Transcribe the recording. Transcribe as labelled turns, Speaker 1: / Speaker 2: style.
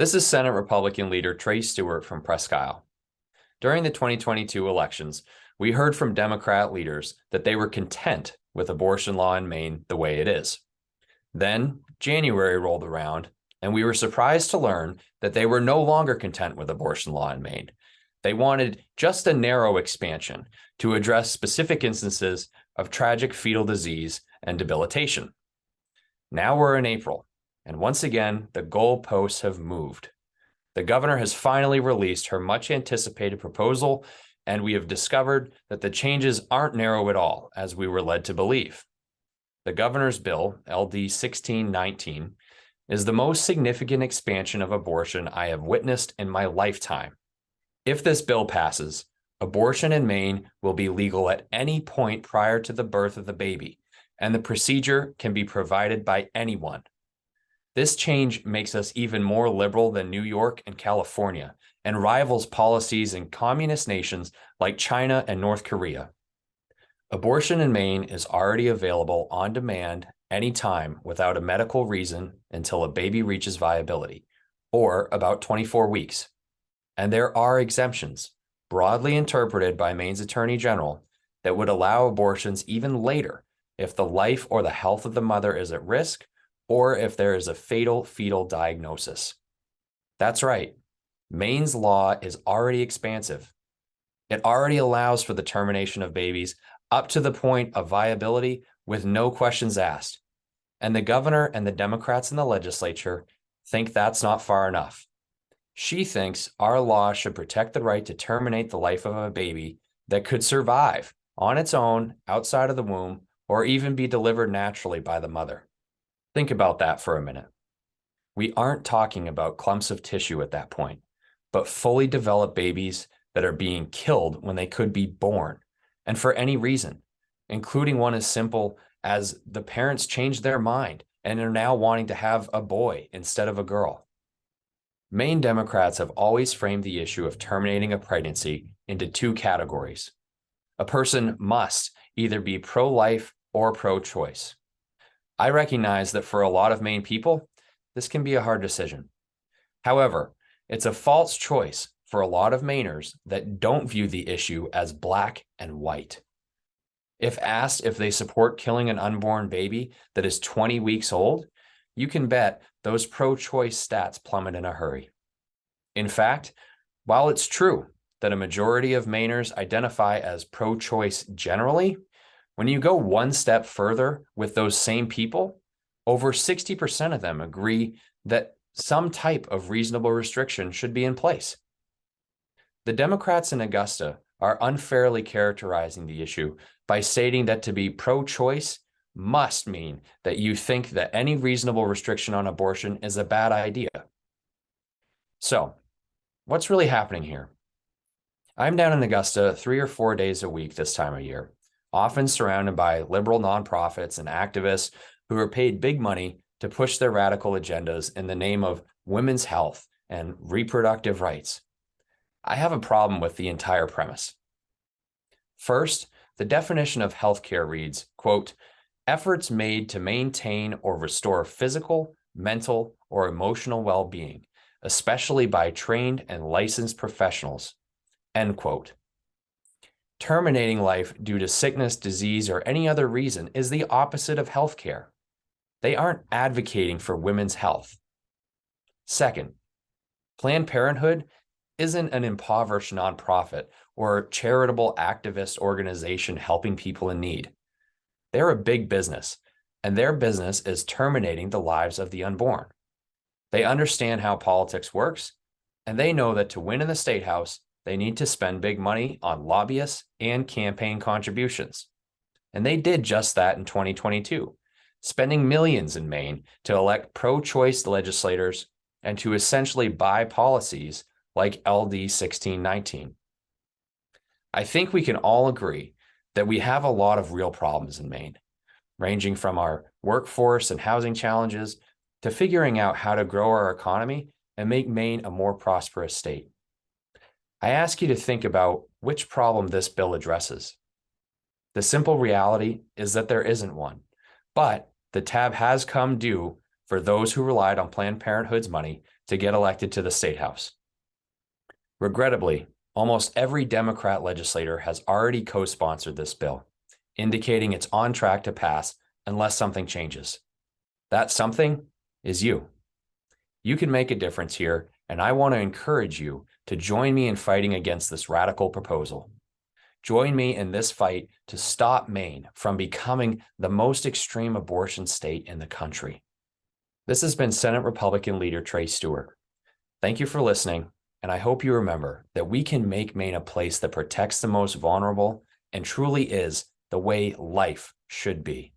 Speaker 1: This is Senate Republican Leader Trey Stewart from Presque Isle. During the 2022 elections, we heard from Democrat leaders that they were content with abortion law in Maine the way it is. Then January rolled around, and we were surprised to learn that they were no longer content with abortion law in Maine. They wanted just a narrow expansion to address specific instances of tragic fetal disease and debilitation. Now we're in April, and once again, the goalposts have moved. The governor has finally released her much-anticipated proposal, and we have discovered that the changes aren't narrow at all, as we were led to believe. The governor's bill, LD 1619, is the most significant expansion of abortion I have witnessed in my lifetime. If this bill passes, abortion in Maine will be legal at any point prior to the birth of the baby, and the procedure can be provided by anyone. This change makes us even more liberal than New York and California, and rivals policies in communist nations like China and North Korea. Abortion in Maine is already available on demand anytime without a medical reason until a baby reaches viability, or about 24 weeks. And there are exemptions, broadly interpreted by Maine's Attorney General, that would allow abortions even later if the life or the health of the mother is at risk, or if there is a fatal fetal diagnosis. That's right. Maine's law is already expansive. It already allows for the termination of babies up to the point of viability with no questions asked. And the governor and the Democrats in the legislature think that's not far enough. She thinks our law should protect the right to terminate the life of a baby that could survive on its own outside of the womb or even be delivered naturally by the mother. Think about that for a minute. We aren't talking about clumps of tissue at that point, but fully developed babies that are being killed when they could be born, and for any reason, including one as simple as the parents changed their mind and are now wanting to have a boy instead of a girl. Maine Democrats have always framed the issue of terminating a pregnancy into two categories. A person must either be pro-life or pro-choice. I recognize that for a lot of Maine people, this can be a hard decision. However, it's a false choice for a lot of Mainers that don't view the issue as black and white. If asked if they support killing an unborn baby that is 20 weeks old, you can bet those pro-choice stats plummet in a hurry. In fact, while it's true that a majority of Mainers identify as pro-choice generally, when you go one step further with those same people, over 60% of them agree that some type of reasonable restriction should be in place. The Democrats in Augusta are unfairly characterizing the issue by stating that to be pro-choice must mean that you think that any reasonable restriction on abortion is a bad idea. So, what's really happening here? I'm down in Augusta 3 or 4 days a week this time of year, often surrounded by liberal nonprofits and activists who are paid big money to push their radical agendas in the name of women's health and reproductive rights. I have a problem with the entire premise. First, the definition of healthcare reads, quote, efforts made to maintain or restore physical, mental, or emotional well-being, especially by trained and licensed professionals, end quote. Terminating life due to sickness, disease, or any other reason is the opposite of healthcare. They aren't advocating for women's health. Second, Planned Parenthood isn't an impoverished nonprofit or charitable activist organization helping people in need. They're a big business, and their business is terminating the lives of the unborn. They understand how politics works, and they know that to win in the State House, they need to spend big money on lobbyists and campaign contributions. And they did just that in 2022, spending millions in Maine to elect pro-choice legislators and to essentially buy policies like LD 1619. I think we can all agree that we have a lot of real problems in Maine, ranging from our workforce and housing challenges to figuring out how to grow our economy and make Maine a more prosperous state. I ask you to think about which problem this bill addresses. The simple reality is that there isn't one, but the tab has come due for those who relied on Planned Parenthood's money to get elected to the state house. Regrettably, almost every Democrat legislator has already co-sponsored this bill, indicating it's on track to pass unless something changes. That something is you. You can make a difference here, and I want to encourage you to join me in fighting against this radical proposal. Join me in this fight to stop Maine from becoming the most extreme abortion state in the country. This has been Senate Republican Leader Trey Stewart. Thank you for listening, and I hope you remember that we can make Maine a place that protects the most vulnerable and truly is the way life should be.